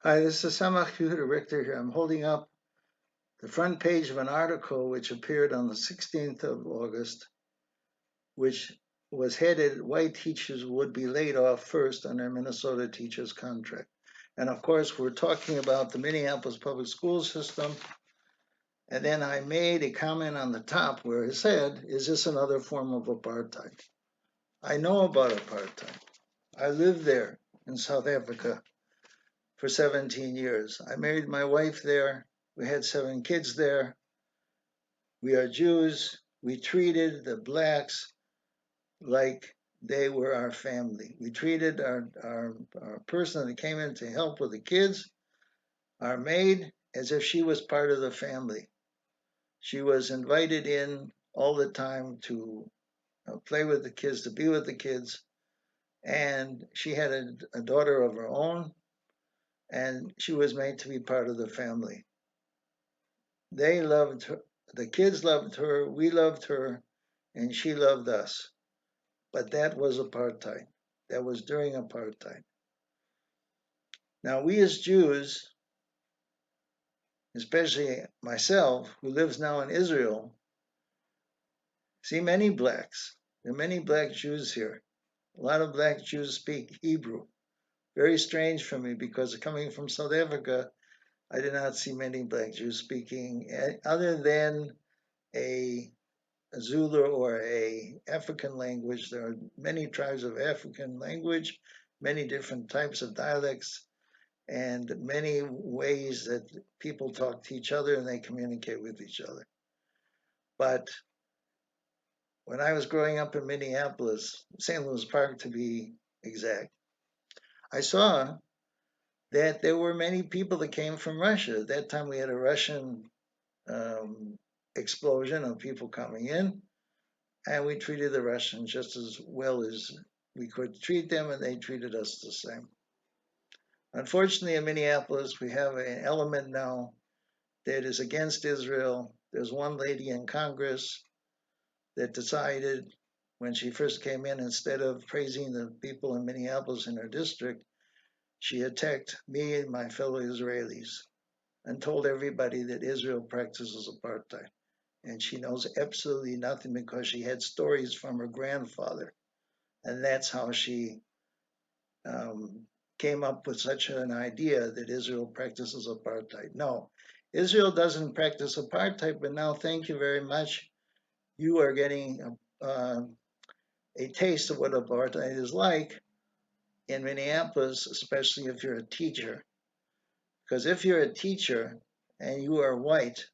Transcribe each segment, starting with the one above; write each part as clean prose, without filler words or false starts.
Hi, this is Samach Yehuda Richter here. I'm holding up the front page of an article which appeared on the 16th of August, which was headed, White Teachers Would Be Laid Off First on Their Minnesota Teachers Contract. And of course, we're talking about the Minneapolis public school system. And then I made a comment on the top where it said, is this another form of apartheid? I know about apartheid. I lived there in South Africa for 17 years. I married my wife there. We had 7 kids there. We are Jews. We treated the blacks like they were our family. We treated our person that came in to help with the kids, our maid, as if she was part of the family. She was invited in all the time to play with the kids, to be with the kids. And she had a daughter of her own, and she was made to be part of the family. They loved her. The kids loved her. We loved her, and she loved us. But that was apartheid. That was during apartheid. Now, we as Jews, especially myself, who lives now in Israel, see many blacks. There are many black Jews here. A lot of black Jews speak Hebrew. Very strange for me because coming from South Africa, I did not see many black Jews speaking other than a Zulu or a African language. There are many tribes of African language, many different types of dialects, and many ways that people talk to each other and they communicate with each other. But when I was growing up in Minneapolis, St. Louis Park to be exact, I saw that there were many people that came from Russia. At that time, we had a Russian um, explosion of people coming in, and we treated the Russians just as well as we could treat them, and they treated us the same. Unfortunately, in Minneapolis, we have an element now that is against Israel. There's one lady in Congress that decided when she first came in, instead of praising the people in Minneapolis in her district, she attacked me and my fellow Israelis and told everybody that Israel practices apartheid. And she knows absolutely nothing because she had stories from her grandfather. And that's how she um, came up with such an idea that Israel practices apartheid. No, Israel doesn't practice apartheid, but now, thank you very much. You are getting a taste of what apartheid is like in Minneapolis, especially if you're a teacher. Because if you're a teacher and you are white,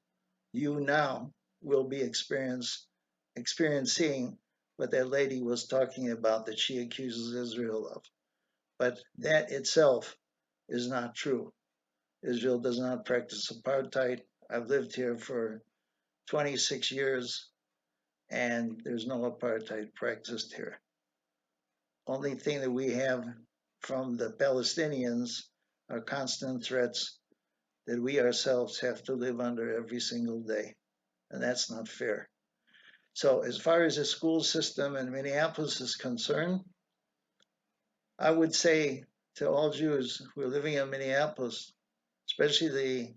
you now will be experiencing what that lady was talking about that she accuses Israel of. But that itself is not true. Israel does not practice apartheid. I've lived here for 26 years and there's no apartheid practiced here. Only thing that we have from the Palestinians are constant threats that we ourselves have to live under every single day. And that's not fair. So, as far as the school system in Minneapolis is concerned, I would say to all Jews who are living in Minneapolis, especially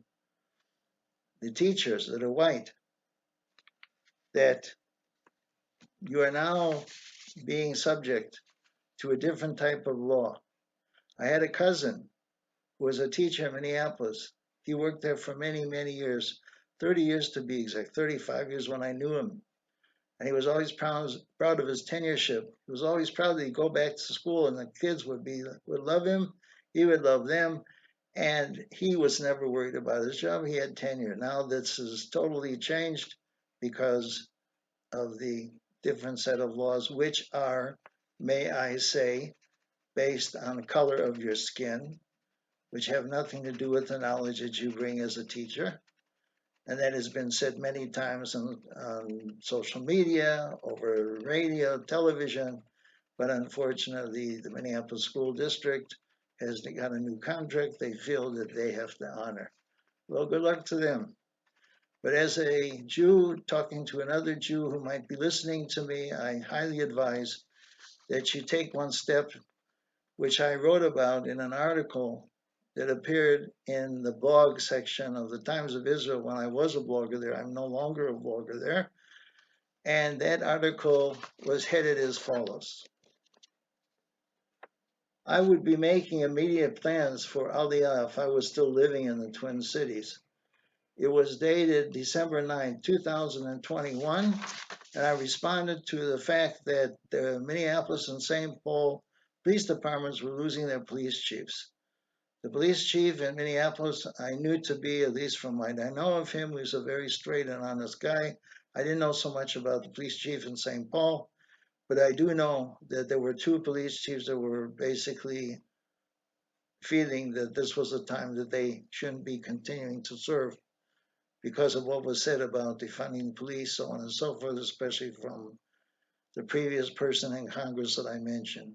the teachers that are white, that you are now being subject to a different type of law. I had a cousin who was a teacher in Minneapolis. He worked there for many, many years, 30 years to be exact, 35 years when I knew him. And he was always proud of his tenureship. He was always proud that he'd go back to school and the kids would love him. He would love them. And he was never worried about his job. He had tenure. Now this is totally changed because of the different set of laws, which are, may I say, based on the color of your skin, which have nothing to do with the knowledge that you bring as a teacher. And that has been said many times on social media, over radio, television. But unfortunately, the Minneapolis School District has got a new contract they feel that they have to honor. Well, good luck to them. But as a Jew talking to another Jew who might be listening to me, I highly advise that you take one step, which I wrote about in an article that appeared in the blog section of the Times of Israel when I was a blogger there. I'm no longer a blogger there. And that article was headed as follows: I would be making immediate plans for Aliyah if I was still living in the Twin Cities. It was dated December 9, 2021, and I responded to the fact that the Minneapolis and St. Paul police departments were losing their police chiefs. The police chief in Minneapolis I knew to be, at least from what I know of him, he was a very straight and honest guy. I didn't know so much about the police chief in St. Paul, but I do know that there were two police chiefs that were basically feeling that this was a time that they shouldn't be continuing to serve because of what was said about defunding police, so on and so forth, especially from the previous person in Congress that I mentioned.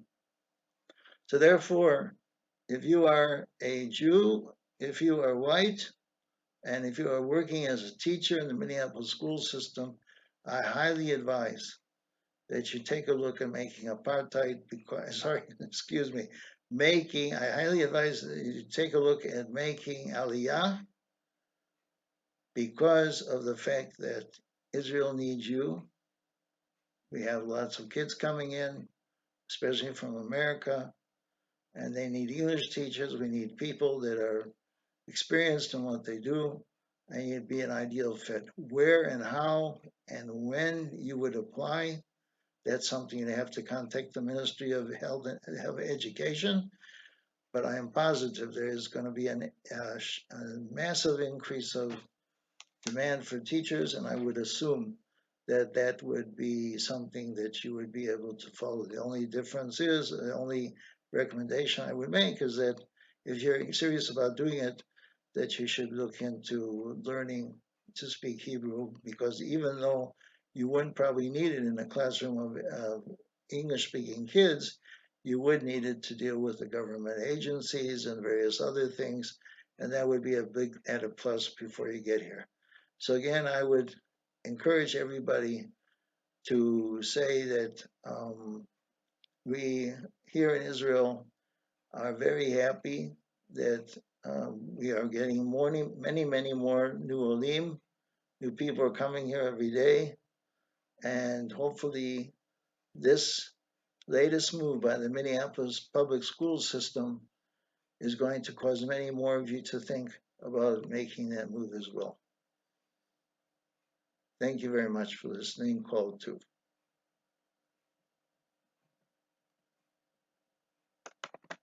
So therefore, if you are a Jew, if you are white, and if you are working as a teacher in the Minneapolis school system, I highly advise that you take a look at making apartheid, I highly advise that you take a look at making Aliyah, because of the fact that Israel needs you. We have lots of kids coming in, especially from America, and they need English teachers. We need people that are experienced in what they do, and you'd be an ideal fit. Where and how and when you would apply, that's something you have to contact the Ministry of Health and Education. But I am positive there is going to be a massive increase of demand for teachers, and I would assume that that would be something that you would be able to follow. The only difference is, the only recommendation I would make is that if you're serious about doing it, that you should look into learning to speak Hebrew, because even though you wouldn't probably need it in a classroom of English-speaking kids, you would need it to deal with the government agencies and various other things, and that would be a big added plus before you get here. So again, I would encourage everybody to say that we here in Israel are very happy that we are getting many more new Olim. New people are coming here every day. And hopefully this latest move by the Minneapolis public school system is going to cause many more of you to think about making that move as well. Thank you very much for listening. Call 2.